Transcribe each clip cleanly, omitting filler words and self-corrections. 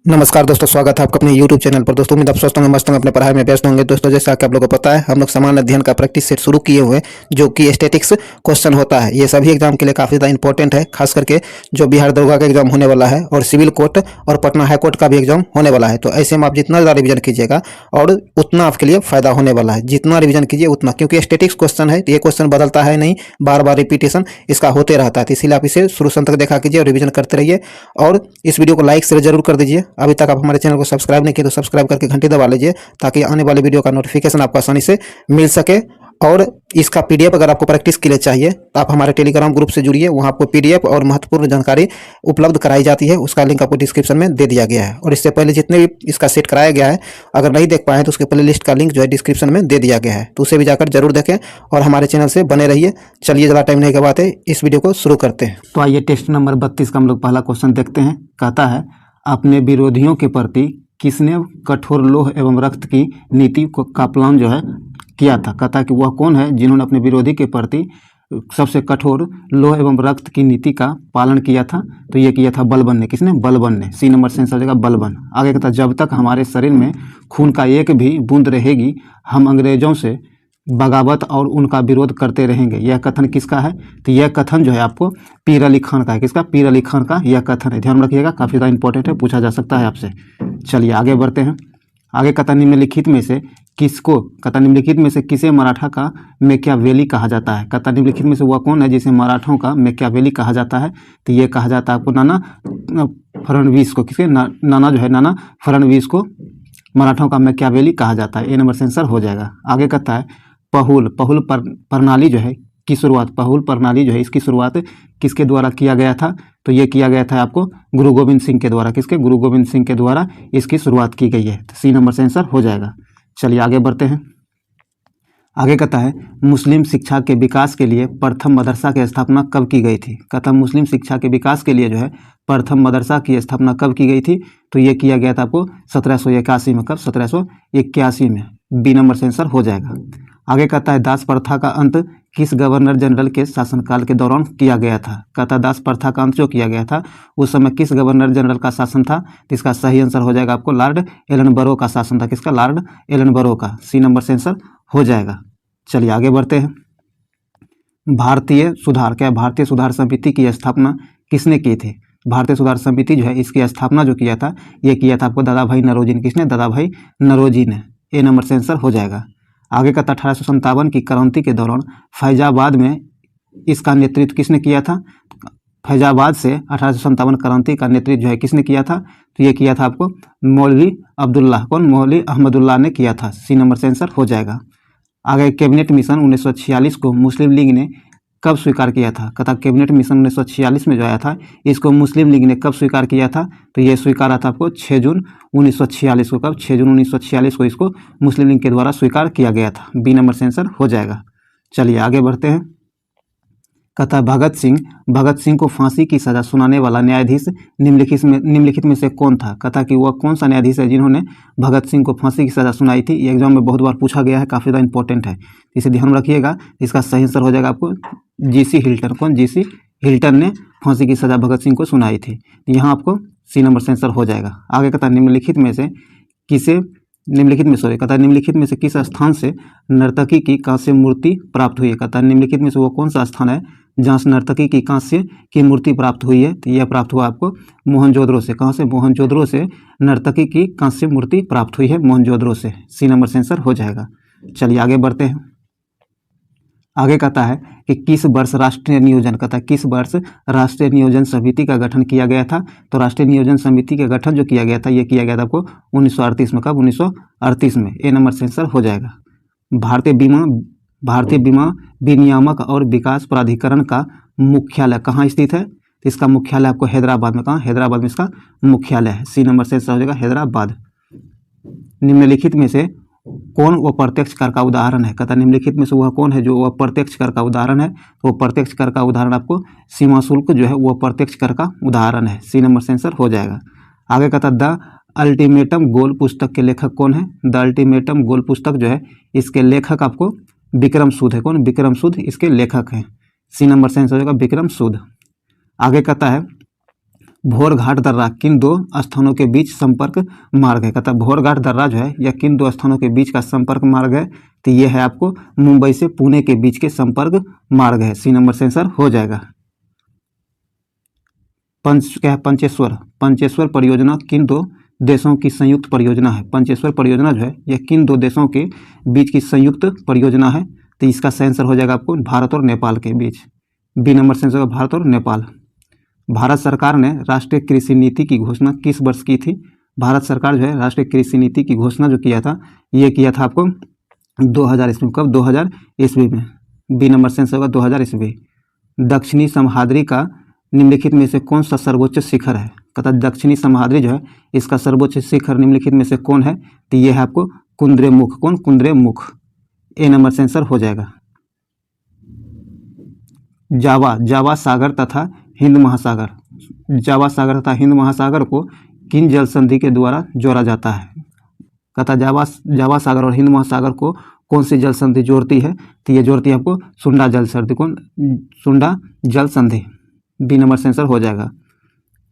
नमस्कार दोस्तों, स्वागत है आपका अपने YouTube चैनल पर। दोस्तों उम्मीद आप स्वस्थ होंगे, मस्त होंगे, अपने पढ़ाई में व्यस्त होंगे। दोस्तों जैसा कि आप लोगों को पता है, हम लोग सामान्य अध्ययन का प्रैक्टिस सेट शुरू किए हुए हैं, जो कि स्टैटिक्स क्वेश्चन होता है। ये सभी एग्जाम के लिए काफ़ी ज़्यादा इंपॉर्टेंट है, खास करके जो बिहार दरोगा का एग्जाम होने वाला है और सिविल कोर्ट और पटना हाई कोर्ट का भी एग्जाम होने वाला है। तो ऐसे में आप जितना ज़्यादा रिविजन कीजिएगा और उतना आपके लिए फायदा होने वाला है। जितना रिविजन कीजिए उतना, क्योंकि स्टैटिक्स क्वेश्चन है तो ये क्वेश्चन बदलता है नहीं, बार बार रिपीटेशन इसका होते रहता है। तो इसीलिए आप इसे शुरू से अंत तक देखा कीजिए और रिविजन करते रहिए। और इस वीडियो को लाइक शेयर जरूर कर दीजिए। अभी तक आप हमारे चैनल को सब्सक्राइब नहीं किए तो सब्सक्राइब करके घंटी दबा लीजिए, ताकि आने वाली वीडियो का नोटिफिकेशन आपको आसानी से मिल सके। और इसका पीडीएफ अगर आपको प्रैक्टिस के लिए चाहिए तो आप हमारे टेलीग्राम ग्रुप से जुड़िए, वहाँ आपको पीडीएफ और महत्वपूर्ण जानकारी उपलब्ध कराई जाती है। उसका लिंक आपको डिस्क्रिप्शन में दे दिया गया है। और इससे पहले जितने भी इसका सेट कराया गया है, अगर नहीं देख पाए तो उसके प्ले लिस्ट का लिंक जो है डिस्क्रिप्शन में दे दिया गया है, तो उसे भी जाकर जरूर देखें और हमारे चैनल से बने रहिए। चलिए, ज़्यादा टाइम नहीं गवाते, इस वीडियो को शुरू करते हैं। तो आइए टेस्ट नंबर 32 का हम लोग पहला क्वेश्चन देखते हैं। कहता है, अपने विरोधियों के प्रति किसने कठोर लोह एवं रक्त की नीति को का पालन जो है किया था। कहता है कि वह कौन है जिन्होंने अपने विरोधी के प्रति सबसे कठोर लोह एवं रक्त की नीति का पालन किया था। तो ये किया था बलबन ने। किसने? बलबन ने। सी नंबर से आंसर हो जाएगा बलबन। आगे कहता है, जब तक हमारे शरीर में खून का एक भी बूंद रहेगी, हम अंग्रेजों से बगावत और उनका विरोध करते रहेंगे। यह कथन किसका है? तो यह कथन जो है आपको पीर अली खान का है। किसका? पीर अली खान का यह कथन है। ध्यान रखिएगा, काफ़ी ज़्यादा इंपॉर्टेंट है, पूछा जा सकता है आपसे। चलिए आगे बढ़ते हैं। आगे कहता निम्नलिखित में से किसको, कहता निम्नलिखित में से किसे मराठा का मैकियावेली कहा जाता है। कहता निम्नलिखित में से वह कौन है जिसे मराठों का मैकियावेली कहा जाता है। तो ये कहा जाता है आपको नाना फडणवीस को। किसके? नाना जो है, नाना फडणवीस को मराठों का मैकियावेली कहा जाता है। ए नंबर से आंसर हो जाएगा। आगे कहता है, पहुल प्रणाली जो है की शुरुआत, पहुल प्रणाली जो है इसकी शुरुआत किसके द्वारा किया गया था। तो ये किया गया था आपको गुरु गोविंद सिंह के द्वारा। किसके? गुरु गोविंद सिंह के द्वारा इसकी शुरुआत की गई है। तो सी नंबर से आंसर हो जाएगा। चलिए आगे बढ़ते हैं। आगे कहता है, मुस्लिम शिक्षा के विकास के लिए प्रथम मदरसा की स्थापना कब की गई थी। कहता मुस्लिम शिक्षा के विकास के लिए जो है प्रथम मदरसा की स्थापना कब की गई थी। तो ये किया गया था आपको 1781 में। कब? 1781 में। बी नंबर से आंसर हो जाएगा। आगे कहता है, दास प्रथा का अंत किस गवर्नर जनरल के शासनकाल के दौरान किया गया था। कहता दास प्रथा का अंत जो किया गया था उस समय किस गवर्नर जनरल का शासन था। तो इसका सही आंसर हो जाएगा आपको लॉर्ड एलनबरो का शासन था। किसका? लॉर्ड एलनबरो का। सी नंबर से आंसर हो जाएगा। चलिए आगे बढ़ते हैं। भारतीय सुधार, क्या भारतीय सुधार समिति की स्थापना किसने की थी। भारतीय सुधार समिति जो है इसकी स्थापना जो किया था, ये किया था आपको दादा भाई नौरोजी ने। किसने? दादा भाई नौरोजी ने। ए नंबर से आंसर हो जाएगा। आगे का 1857 की क्रांति के दौरान फैजाबाद में इसका नेतृत्व किसने किया था। फैजाबाद से 1857 क्रांति का नेतृत्व जो है किसने किया था। तो ये किया था आपको मौलवी अब्दुल्ला। कौन? मौलवी अहमदुल्लाह ने किया था। सी नंबर से आंसर हो जाएगा। आगे, कैबिनेट मिशन 1946 को मुस्लिम लीग ने कब स्वीकार किया था। कहता कैबिनेट मिशन 1946 में जो आया था इसको मुस्लिम लीग ने कब स्वीकार किया था। तो ये स्वीकार था आपको 6 जून 1946 को। कब? 6 जून 1946 को इसको मुस्लिम लीग के द्वारा स्वीकार किया गया था। बी नंबर से आंसर हो जाएगा। चलिए आगे बढ़ते हैं। कहता भगत सिंह को फांसी की सजा सुनाने वाला न्यायाधीश निम्नलिखित में से कौन था। कहता कि वह कौन सा न्यायाधीश है जिन्होंने भगत सिंह को फांसी की सजा सुनाई थी। ये एग्जाम में बहुत बार पूछा गया है, काफ़ी ज़्यादा इंपॉर्टेंट है, इसे ध्यान रखिएगा। इसका सही आंसर हो जाएगा आपको जीसी हिल्टन। कौन? जीसी हिल्टन ने फांसी की सजा भगत सिंह को सुनाई थी। यहाँ आपको सी नंबर से आंसर हो जाएगा। आगे कहता निम्नलिखित में से किस स्थान से नर्तकी की कांस्य मूर्ति प्राप्त हुई है। कहता निम्नलिखित में से वो कौन सा स्थान है जहाँ से नर्तकी की कांस्य की मूर्ति प्राप्त हुई है। तो यह प्राप्त हुआ आपको मोहनजोदड़ो से। कहाँ से? मोहनजोदड़ो से नर्तकी की कांस्य मूर्ति प्राप्त हुई है, मोहनजोदड़ो से। सी नंबर से आंसर हो जाएगा। चलिए आगे बढ़ते हैं। आगे कहता है कि किस वर्ष राष्ट्रीय नियोजन, कहता है किस वर्ष राष्ट्रीय नियोजन समिति का गठन किया गया था। तो राष्ट्रीय नियोजन समिति का गठन जो किया गया था ये किया गया था आपको 1938 में। कब? 1938 में। ए नंबर से आंसर हो जाएगा। भारतीय बीमा विनियामक और विकास प्राधिकरण का मुख्यालय कहाँ स्थित है। तो इसका मुख्यालय आपको हैदराबाद में। कहाँ? हैदराबाद में इसका मुख्यालय है। सी नंबर से आंसर हो जाएगा हैदराबाद। निम्नलिखित में से कौन वो प्रत्यक्ष कर का उदाहरण है। कहता निम्नलिखित में से वह कौन है जो वह प्रत्यक्ष कर का उदाहरण है। तो वो प्रत्यक्ष कर का उदाहरण आपको सीमा शुल्क जो है वह प्रत्यक्ष कर का उदाहरण है। सी नंबर से आंसर हो जाएगा। आगे कहता द अल्टीमेटम गोल पुस्तक के लेखक कौन है। द अल्टीमेटम गोल पुस्तक जो है इसके लेखक आपको विक्रम सूद है। कौन? विक्रम सूद इसके लेखक हैं। सी नंबर से आंसर हो जाएगा विक्रम सूद। आगे कहता है भोर घाट दर्रा किन दो स्थानों के बीच संपर्क मार्ग है? कहता है भोर घाट दर्रा जो है यह किन दो स्थानों के बीच का संपर्क मार्ग है? तो ये है आपको मुंबई से पुणे के बीच के संपर्क मार्ग है। सी नंबर से आंसर हो जाएगा। क्या है? पंचेश्वर परियोजना किन दो देशों की संयुक्त परियोजना है? पंचेश्वर परियोजना जो है यह किन दो देशों के बीच की संयुक्त परियोजना है? तो इसका सही आंसर हो जाएगा आपको भारत और नेपाल के बीच। बी नंबर से आंसर होगा भारत और नेपाल। भारत सरकार ने राष्ट्रीय कृषि नीति की घोषणा किस वर्ष की थी? भारत सरकार जो है राष्ट्रीय कृषि नीति की घोषणा जो किया था ये किया था आपको 2000 ईस्वी में। कब? 2000 ईस्वी में। बी नंबर से आंसर होगा 2000 ईस्वी। दक्षिणी समहाद्री का निम्नलिखित में से कौन सा सर्वोच्च शिखर है? कहता दक्षिणी समहाद्री जो है इसका सर्वोच्च शिखर निम्नलिखित में से कौन है? तो ये है आपको कुंद्रेमुख। कौन? कुंद्रेमुख। ए नंबर से आंसर हो जाएगा। जावा सागर तथा हिंद महासागर, जावा सागर तथा हिंद महासागर को किन जल संधि के द्वारा जोड़ा जाता है? कहता जावा सागर और हिंद महासागर को कौन सी जल संधि जोड़ती है? तो ये जोड़ती है आपको सुंडा जल संधि। कौन? सुंडा जल संधि। बी नंबर से आंसर हो जाएगा।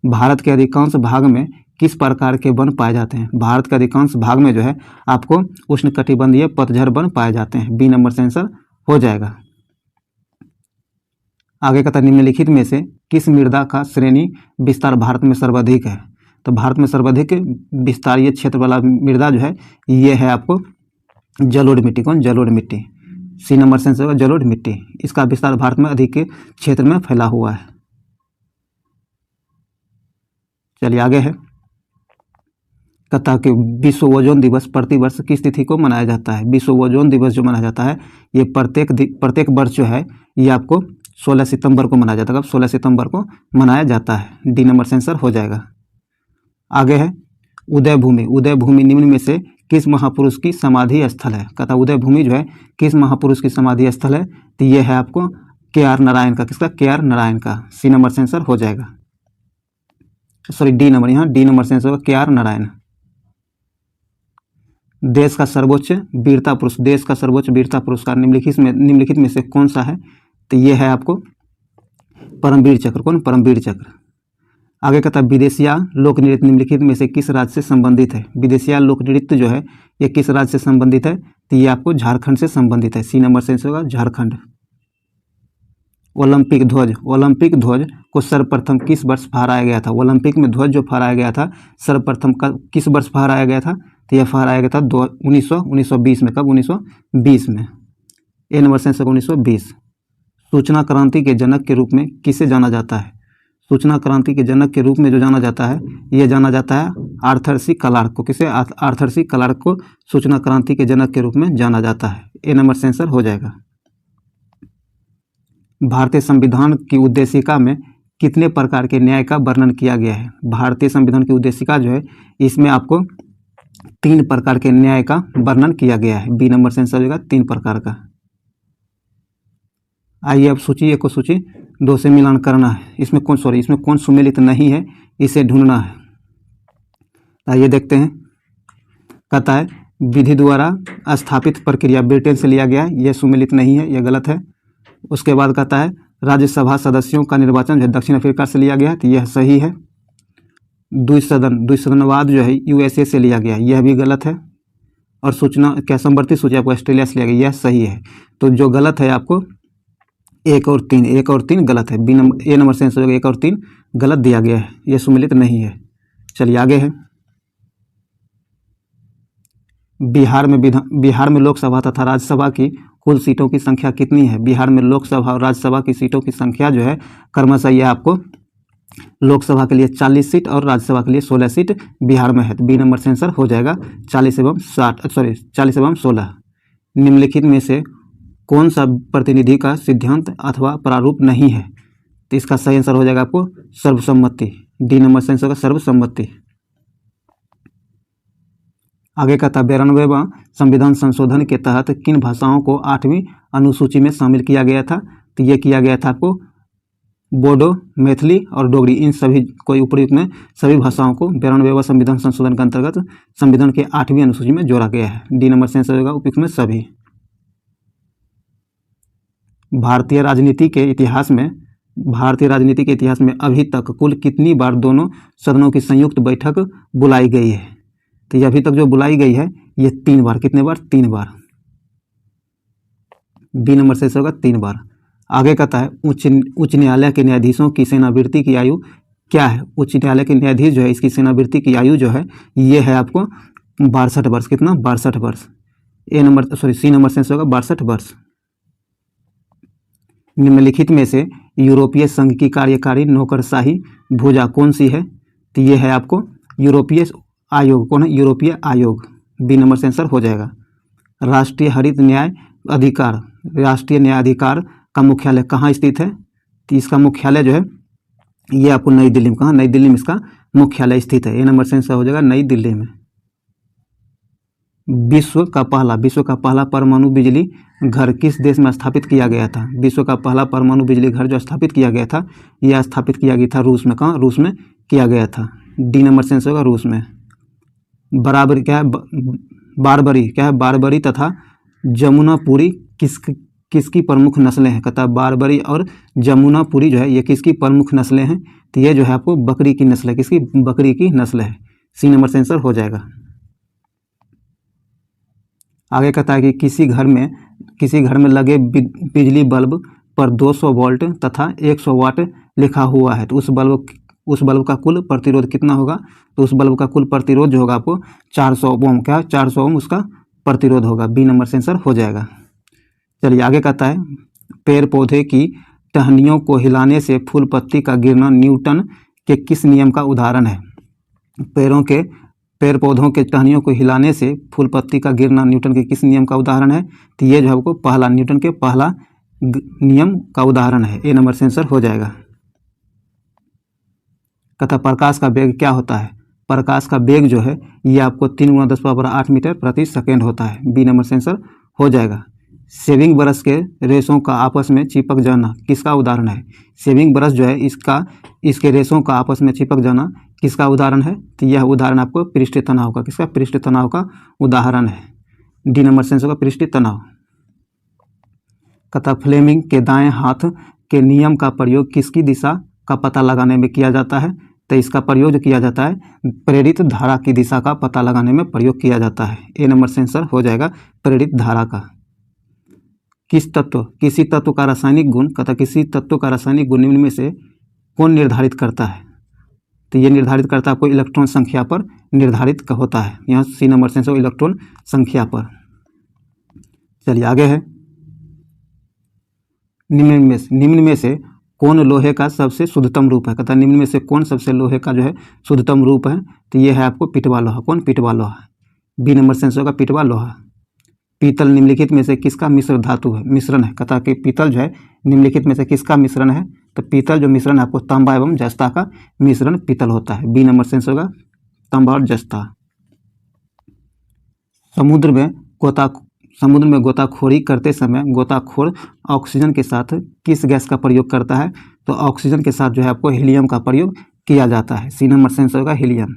भारत के अधिकांश भाग में किस प्रकार के वन पाए जाते हैं? भारत के अधिकांश भाग में जो है आपको उष्णकटिबंधीय पतझड़ वन पाए जाते हैं। बी नंबर से आंसर हो जाएगा। आगे कहता निम्नलिखित में से किस मृदा का श्रेणी विस्तार भारत में सर्वाधिक है? तो भारत में सर्वाधिक विस्तारीय क्षेत्र वाला मृदा जो है ये है आपको जलोढ़ मिट्टी। कौन? जलोढ़ मिट्टी। सी नंबर से आंसर होगा जलोढ़ मिट्टी। इसका विस्तार भारत में अधिक क्षेत्र में फैला हुआ है। चलिए आगे है। कहता है कि विश्व ओजोन दिवस प्रतिवर्ष किस तिथि को मनाया जाता है? विश्व ओजोन दिवस जो मनाया जाता है ये प्रत्येक वर्ष जो है ये आपको 16 सितंबर को मनाया जाता है। 16 सितंबर को मनाया जाता है। डी नंबर से आंसर हो जाएगा। आगे है उदयभूमि। उदयभूमि निम्न में से किस महापुरुष की समाधि स्थल है? कहता उदयभूमि जो है किस महापुरुष की समाधि स्थल है? तो ये है आपको KR नारायण का। किसका? KR नारायण का। सी नंबर से आंसर हो जाएगा। सॉरी डी नंबर, यहाँ डी नंबर से आंसर होगा KR नारायण। देश का सर्वोच्च वीरता पुरस्कार निम्नलिखित में से कौन सा है? तो ये है आपको परमवीर चक्र। कौन? परमवीर चक्र। आगे कहता है विदेशिया लोक नृत्य निम्नलिखित में से किस राज्य से संबंधित है? विदेशिया लोक नृत्य जो है ये किस राज्य से संबंधित है? तो ये आपको झारखंड से संबंधित है। सी नंबर से आंसर होगा झारखंड। ओलंपिक ध्वज को सर्वप्रथम किस वर्ष फहराया गया था? ओलंपिक में ध्वज जो फहराया गया था सर्वप्रथम किस वर्ष फहराया गया था? तो यह फहराया गया था 1920 में। कब? 1920 में। ए नंबर से आंसर 1920। सूचना क्रांति के जनक के रूप में किसे जाना जाता है? सूचना क्रांति के जनक के रूप में जो जाना जाता है यह जाना जाता है आर्थर सी क्लार्क को। किसे? आर्थर सी क्लार्क को सूचना क्रांति के जनक के रूप में जाना जाता है। ए नंबर से आंसर हो जाएगा। भारतीय संविधान की उद्देशिका में कितने प्रकार के न्याय का वर्णन किया गया है? भारतीय संविधान की उद्देशिका जो है इसमें आपको 3 प्रकार के न्याय का वर्णन किया गया है। बी नंबर से आंसर होगा 3 प्रकार का। आइए अब सूची 1 को सूची 2 से मिलान करना है। इसमें कौन सुमेलित नहीं है इसे ढूंढना है। आइए देखते हैं। कहता है विधि द्वारा स्थापित प्रक्रिया ब्रिटेन से लिया गया है, यह सुमेलित नहीं है, यह गलत है। उसके बाद कहता है राज्यसभा सदस्यों का निर्वाचन जो है दक्षिण अफ्रीका से लिया गया है, तो यह सही है। द्विसदनवाद जो है USA से लिया गया है, यह भी गलत है। और सूचना क्या समवर्ती सूची आपको ऑस्ट्रेलिया से लिया गया, यह सही है। तो जो गलत है आपको 1 और 3 गलत है। ए नंबर से आंसर होगा 1 और 3 गलत दिया गया है, यह सुमेलित नहीं है। चलिए आगे है। बिहार में लोकसभा तथा राज्यसभा की कुल सीटों की संख्या कितनी है? बिहार में लोकसभा और राज्यसभा की सीटों की संख्या जो है क्रमशः यह आपको लोकसभा के लिए 40 सीट और राज्यसभा के लिए 16 सीट बिहार में है। तो बी नंबर से आंसर हो जाएगा 40 एवं 16। निम्नलिखित में से कौन सा प्रतिनिधि का सिद्धांत अथवा प्रारूप नहीं है? तो इसका सही आंसर हो जाएगा आपको सर्वसम्मति। डी नंबर से आंसर होगा सर्वसम्मति। आगे का था 92वां संविधान संशोधन के तहत किन भाषाओं को 8वीं अनुसूची में शामिल किया गया था? तो ये किया गया था आपको बोडो, मैथिली और डोगरी, इन सभी को उपयुक्त में सभी भाषाओं को 92वां संविधान संशोधन के अंतर्गत संविधान के 8वीं अनुसूची में जोड़ा गया है। डी नंबर से आंसर होगा उपयुक्त में सभी। भारतीय राजनीति के इतिहास में भारतीय राजनीति के इतिहास में अभी तक कुल कितनी बार दोनों सदनों की संयुक्त बैठक बुलाई गई है? तो ये अभी तक जो बुलाई गई है ये 3 बार। कितने बार? 3 बार। बी नंबर से होगा 3 बार। आगे कहता है उच्च न्यायालय के न्यायाधीशों की सेवानिवृत्ति की आयु क्या है? उच्च न्यायालय के न्यायाधीश जो है इसकी सेवानिवृत्ति की आयु जो है ये है आपको 62 वर्ष। कितना? 62 वर्ष। सी नंबर से होगा 62 वर्ष। निम्नलिखित में से यूरोपीय संघ की कार्यकारी नौकरशाही भुजा कौन सी है? तो ये है आपको यूरोपीय आयोग। कौन है? यूरोपीय आयोग। बी नंबर से आंसर हो जाएगा। राष्ट्रीय हरित न्याय अधिकार, राष्ट्रीय न्याय अधिकार का मुख्यालय कहाँ स्थित है? तो इसका मुख्यालय जो है ये आपको नई दिल्ली में। कहाँ? नई दिल्ली में इसका मुख्यालय स्थित है। ए नंबर से आंसर हो जाएगा नई दिल्ली में। विश्व का पहला परमाणु बिजली घर किस देश में स्थापित किया गया था? विश्व का पहला परमाणु बिजली घर जो स्थापित किया गया था यह स्थापित किया गया था रूस में। कहाँ? रूस में किया गया था। डी नंबर से आंसर होगा रूस में। बराबरी क्या है? बारबरी क्या है? बारबरी तथा जमुनापुरी किसकी प्रमुख नस्लें हैं? कहता है बारबरी और जमुनापुरी जो है ये किसकी प्रमुख नस्लें हैं? तो ये जो है आपको बकरी की नस्ल है। किसकी? बकरी की नस्ल है। सी नंबर से आंसर हो जाएगा। आगे कहता है कि किसी घर में लगे बिजली बल्ब पर 200 वोल्ट तथा 100 वाट लिखा हुआ है तो उस बल्ब का कुल प्रतिरोध कितना होगा? तो उस बल्ब का कुल प्रतिरोध जो होगा आपको 400 ओम। क्या? 400 ओम उसका प्रतिरोध होगा। बी नंबर से आंसर हो जाएगा। चलिए आगे कहता है पेड़ पौधे की टहनियों को हिलाने से फूल पत्ती का गिरना न्यूटन के किस नियम का उदाहरण है? पेड़ पौधों के टहनियों को हिलाने से फूल पत्ती का गिरना न्यूटन के किस नियम का उदाहरण है? तो ये जो है आपको न्यूटन के पहला नियम का उदाहरण है। ए नंबर से आंसर हो जाएगा। कहता प्रकाश का वेग क्या होता है? प्रकाश का वेग जो है ये आपको 3 × 10⁸ मीटर प्रति सेकेंड होता है। बी नंबर से आंसर हो जाएगा। शेविंग ब्रश के रेशों का आपस में चिपक जाना किसका उदाहरण है? शेविंग ब्रश जो है इसके रेशों का आपस में चिपक जाना किसका उदाहरण है? तो यह उदाहरण आपको पृष्ठीय तनाव का। किसका? पृष्ठीय तनाव का उदाहरण है। डी नंबर से आंसर होगा पृष्ठीय तनाव। कहता फ्लेमिंग के दाएं हाथ के नियम का प्रयोग किसकी दिशा का पता लगाने में किया जाता है? तो इसका प्रयोग जो किया जाता है प्रेरित धारा की दिशा का पता लगाने में प्रयोग किया जाता है। ए नंबर से आंसर हो जाएगा प्रेरित धारा का। किसी तत्व का रासायनिक गुण, कहता किसी तत्व का रासायनिक गुण निम्न में से कौन निर्धारित करता है? तो ये निर्धारित करता है आपको इलेक्ट्रॉन संख्या पर निर्धारित होता है। यहाँ सी नंबर से आंसर इलेक्ट्रॉन संख्या पर। चलिए आगे है निम्न में से कौन लोहे का सबसे शुद्धतम रूप है? कहता है निम्न में से कौन सबसे लोहे का जो है शुद्धतम रूप है? तो ये है आपको पिटवा लोहा। कौन? पिटवा लोहा। बी नंबर से आंसर होगा पिटवा लोहा। पीतल निम्नलिखित में से किसका मिश्र धातु है? मिश्रण है। कहता कि पीतल जो है निम्नलिखित में से किसका मिश्रण है? तो पीतल जो मिश्रण है आपको तांबा एवं जस्ता का मिश्रण पीतल होता है। बी नंबर से आंसर होगा तांबा और जस्ता। समुद्र में गोताखोरी करते समय गोताखोर ऑक्सीजन के साथ किस गैस का प्रयोग करता है? तो ऑक्सीजन के साथ जो है आपको हीलियम का प्रयोग किया जाता है। सी नंबर से आंसर होगा हीलियम।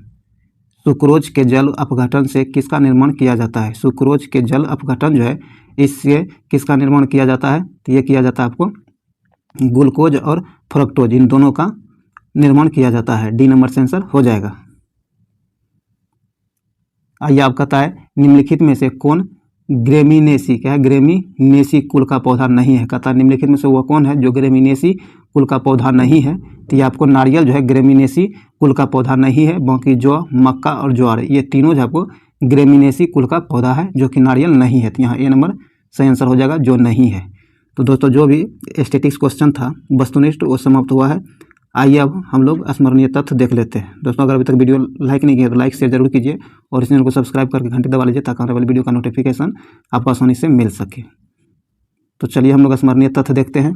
सुक्रोज के जल अपघटन से किसका निर्माण किया जाता है? सुक्रोज के जल अपघटन जो है इससे किसका निर्माण किया जाता है? तो ये किया जाता है आपको ग्लूकोज और फ्रक्टोज, इन दोनों का निर्माण किया जाता है। डी नंबर से आंसर हो जाएगा। आइए आप कहता है निम्नलिखित में से कौन ग्रेमिनेसी क्या है? ग्रेमिनेसी कुल का पौधा नहीं है। कहता है निम्नलिखित में से वह कौन है जो ग्रेमिनेसी कुल का पौधा नहीं है? तो ये आपको नारियल जो है ग्रेमिनेसी कुल का पौधा नहीं है। बाकी जौ, मक्का और ज्वार ये तीनों जो आपको ग्रेमिनेसी कुल का पौधा है जो कि नारियल नहीं है। तो यहाँ ए नंबर सही आंसर हो जाएगा जो नहीं है। तो दोस्तों जो भी स्टैटिक्स क्वेश्चन था वस्तुनिष्ठ वो समाप्त हुआ है। आइए अब हम लोग स्मरणीय तथ्य देख लेते हैं। दोस्तों अगर अभी तक वीडियो लाइक नहीं किया तो लाइक शेयर जरूर कीजिए और इस चैनल को सब्सक्राइब करके घंटी दबा लीजिए ताकि आने वाली वीडियो का नोटिफिकेशन आपको आसानी से मिल सके। तो चलिए हम लोग स्मरणीय तथ्य देखते हैं।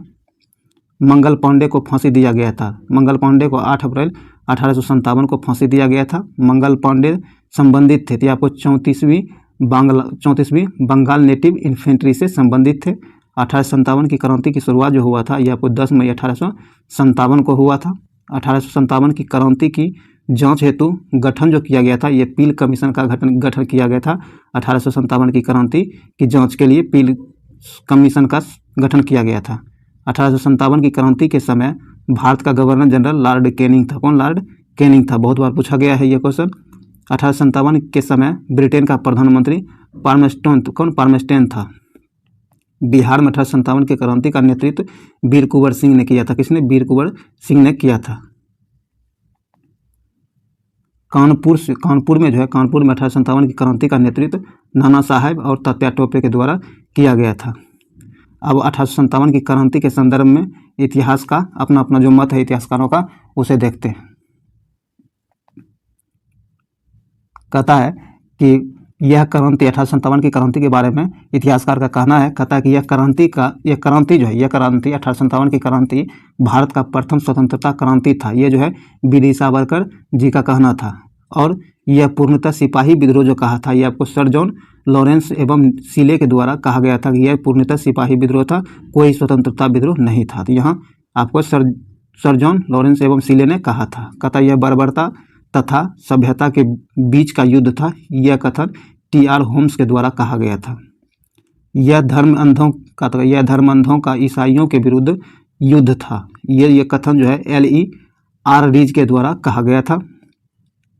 मंगल पांडे को फांसी दिया गया था। मंगल पांडे को 8 अप्रैल 1857 को फांसी दिया गया था। मंगल पांडे संबंधित थे, आपको 34वीं बंगाल नेटिव इन्फेंट्री से संबंधित थे। 1857 की क्रांति की शुरुआत जो हुआ था यह आपको 10 मई 1857 को हुआ था। 1857 की क्रांति की जांच हेतु गठन जो किया गया था ये पील कमीशन का गठन किया गया था। 1857 की क्रांति की जांच के लिए पील कमीशन का गठन किया गया था। 1857 की क्रांति के समय भारत का गवर्नर जनरल लॉर्ड कैनिंग था। कौन? लॉर्ड कैनिंग था। बहुत बार पूछा गया है ये क्वेश्चन। 1857 के समय ब्रिटेन का प्रधानमंत्री पाल्मस्टोन, कौन? पाल्मस्टोन था। बिहार में 1857 के क्रांति का नेतृत्व वीर कुंवर सिंह ने किया था। किसने? वीर कुंवर सिंह ने किया था। कानपुर में जो है, कानपुर में 1857 की क्रांति का नेतृत्व नाना साहेब और तात्या टोपे के द्वारा किया गया था। अब 1857 की क्रांति के संदर्भ में इतिहास का अपना अपना जो मत है इतिहासकारों का, उसे देखते हैं। कहता है कि यह क्रांति 1857 की क्रांति के बारे में इतिहासकार का कहना है, कहता है कि यह क्रांति 1857 की क्रांति भारत का प्रथम स्वतंत्रता क्रांति था। ये जो है वीर सावरकर जी का कहना था। और यह पूर्णतः सिपाही विद्रोह जो कहा था, यह आपको सर जॉन लॉरेंस एवं सीले के द्वारा कहा गया था कि यह पूर्णतः सिपाही विद्रोह था, कोई स्वतंत्रता विद्रोह नहीं था। तो यहाँ आपको सर जॉन लॉरेंस एवं सीले ने कहा था। कहता यह बर्बरता तथा सभ्यता के बीच का युद्ध था। यह कथन टी.आर. होम्स के द्वारा कहा गया था। यह धर्म अंधों का ईसाइयों के विरुद्ध युद्ध था। यह कथन जो है L.E.R. रीज के द्वारा कहा गया था।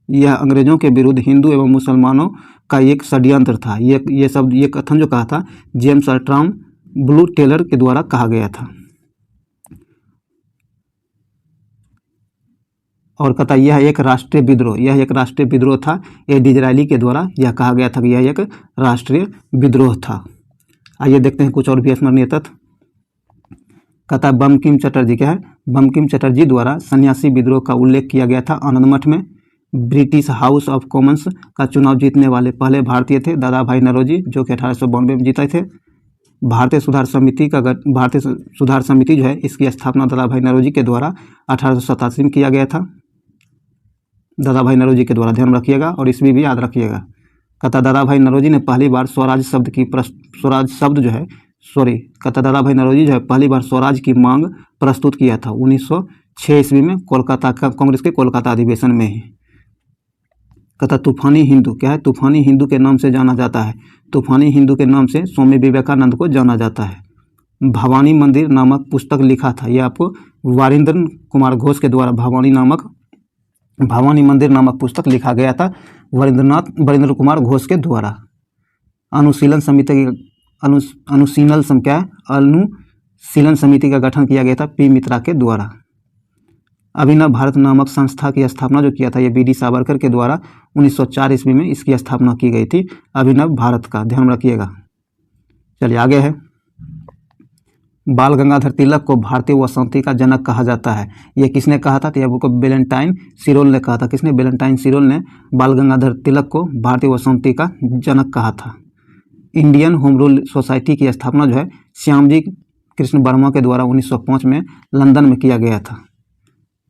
यह अंग्रेजों के विरुद्ध हिंदू एवं मुसलमानों का एक षड्यंत्र था। ये कथन जो कहा था जेम्स अर्ट्राम ब्लू टेलर के द्वारा कहा गया था। और कहता यह एक राष्ट्रीय विद्रोह था। ए डिजरायली के द्वारा यह कहा गया था कि यह एक राष्ट्रीय विद्रोह था। आइए देखते हैं कुछ और भी स्मरणीय तथ्य। कहता बंकिम चटर्जी, क्या है? बंकिम चटर्जी द्वारा सन्यासी विद्रोह का उल्लेख किया गया था आनंद मठ में। ब्रिटिश हाउस ऑफ कॉमन्स का चुनाव जीतने वाले पहले भारतीय थे दादा भाई नौरोजी, जो कि 1892 में जीते थे। भारतीय सुधार समिति जो है इसकी स्थापना दादा भाई नौरोजी के द्वारा 1887 में किया गया था। दादा भाई नौरोजी के द्वारा, ध्यान रखिएगा और इसमें भी याद रखिएगा। कहता दादा भाई नौरोजी ने पहली बार दादा भाई नौरोजी जो है पहली बार स्वराज की मांग प्रस्तुत किया था 1906 ईस्वी में कोलकाता कांग्रेस के कोलकाता अधिवेशन में ही। कहता तूफानी हिंदू, क्या है? तूफानी हिंदू के नाम से जाना जाता है। तूफानी हिंदू के नाम से स्वामी विवेकानंद को जाना जाता है। भवानी मंदिर नामक पुस्तक लिखा था। यह आपको वारिंद्र कुमार घोष के द्वारा भवानी मंदिर नामक पुस्तक लिखा गया था वरिंद्र कुमार घोष के द्वारा। अनुशीलन समिति का गठन किया गया था पी मित्रा के द्वारा। अभिनव भारत नामक संस्था की स्थापना जो किया था ये वी.डी. सावरकर के द्वारा 1904 ईस्वी में इसकी स्थापना की गई थी अभिनव भारत का, ध्यान रखिएगा। चलिए आगे है। बाल गंगाधर तिलक को भारतीय वसंती का जनक कहा जाता है। ये किसने कहा था? तो ये आपको वेलेंटाइन सिरोल ने कहा था। किसने? वेलेंटाइन सिरोल ने बाल गंगाधर तिलक को भारतीय वसंती का जनक कहा था। इंडियन होम रूल सोसाइटी की स्थापना जो है श्यामजी कृष्ण वर्मा के द्वारा 1905 में लंदन में किया गया था।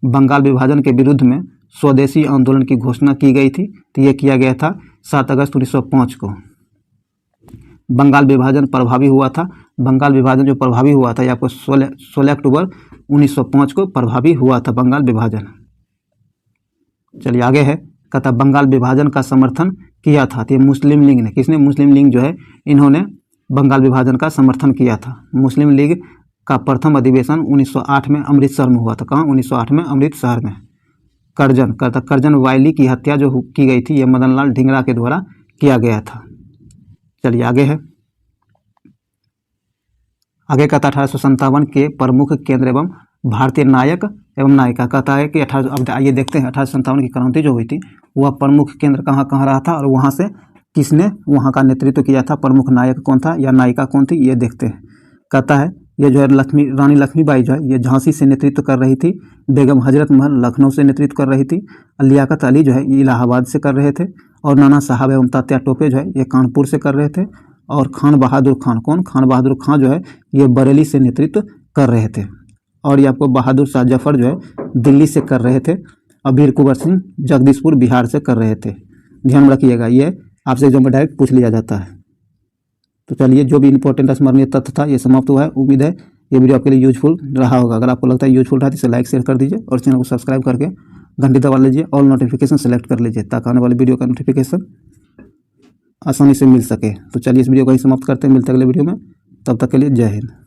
बंगाल विभाजन के विरुद्ध में स्वदेशी आंदोलन की घोषणा की गई थी, तो यह किया गया था 7 अगस्त 1905 को। बंगाल विभाजन प्रभावी हुआ था। बंगाल विभाजन जो प्रभावी हुआ था, यह आपको 16 अक्टूबर 1905 को प्रभावी हुआ था बंगाल विभाजन। चलिए आगे है। कहता बंगाल विभाजन का समर्थन किया था, तो ये मुस्लिम लीग ने। किसने? मुस्लिम लीग जो है इन्होंने बंगाल विभाजन का समर्थन किया था। मुस्लिम लीग का प्रथम अधिवेशन 1908 में अमृतसर में हुआ था। कहाँ? 1908 में अमृतसर में। करजन वायली की हत्या जो की गई थी, यह मदन लाल ढींगरा के द्वारा किया गया था। चलिए आगे है। आगे कहता 1857 के प्रमुख केंद्र एवं भारतीय नायक एवं नायिका। कहता है कि अब आइए देखते हैं 1857 की क्रांति जो हुई थी वह प्रमुख केंद्र कहाँ कहाँ रहा था और वहाँ से किसने वहाँ का नेतृत्व किया था, प्रमुख नायक कौन था या नायिका कौन थी, ये देखते हैं। कहता है ये जो है रानी लक्ष्मीबाई जो है ये झांसी से नेतृत्व कर रही थी। बेगम हजरत महल लखनऊ से नेतृत्व कर रही थी। लियाकत अली जो है ये इलाहाबाद से कर रहे थे। और नाना साहब एवं तात्या टोपे जो है ये कानपुर से कर रहे थे। और खान बहादुर खान, कौन? खान बहादुर खान जो है ये बरेली से नेतृत्व कर रहे थे। और ये आपको बहादुर शाह जफर जो है दिल्ली से कर रहे थे। और वीर कुंवर सिंह जगदीशपुर बिहार से कर रहे थे। ध्यान रखिएगा, ये आपसे एग्जाम में डायरेक्ट पूछ लिया जाता है। तो चलिए जो भी इंपॉर्टेंट स्मरणीय तथ्य था ये समाप्त हुआ है। उम्मीद है ये वीडियो आपके लिए यूजफुल रहा होगा। अगर आपको लगता है यूजफुल रहा तो इसे लाइक शेयर कर दीजिए और चैनल को सब्सक्राइब करके घंटी दबा लीजिए। ऑल नोटिफिकेशन सेलेक्ट कर लीजिए ताकि आने वाली वीडियो का नोटिफिकेशन आसानी से मिल सके। तो चलिए इस वीडियो को ही समाप्त करते हैं, मिलते हैं अगले वीडियो में। तब तक के लिए जय हिंद।